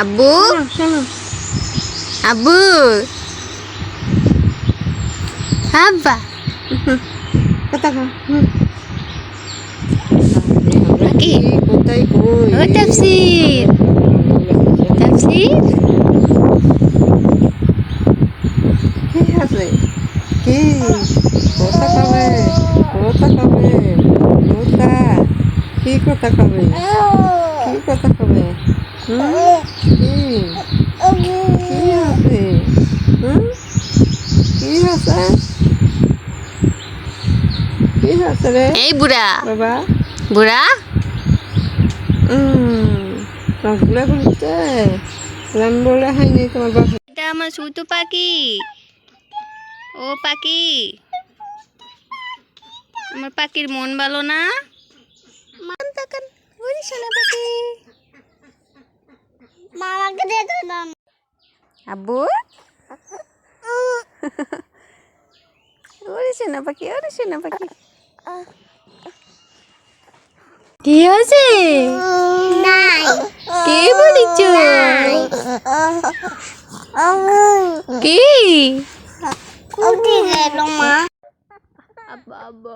আব্বু আব্বু আব্বা কথা কও কি কোথায় কই ও তাফসীর তাফসীর কি আছে কি কথা কবে কথা কবে কথা কি কথা কবে কি কথা কবে কি কি আছে কি আছে কি আছে রে এই বুড়া বাবা বুড়া রসগুলা বলতে বলে হয়নি তোমার বাবা এটা আমার সুতু পাখি ও পাখি আমার পাখির মন ভালো না মান তাকান ওরে সোনা পাখি মামাকে দেখো না আব্বু ওরে সোনা পাখি কি হয়েছে কে বলিছ কি কুটি গেল মা আব্বা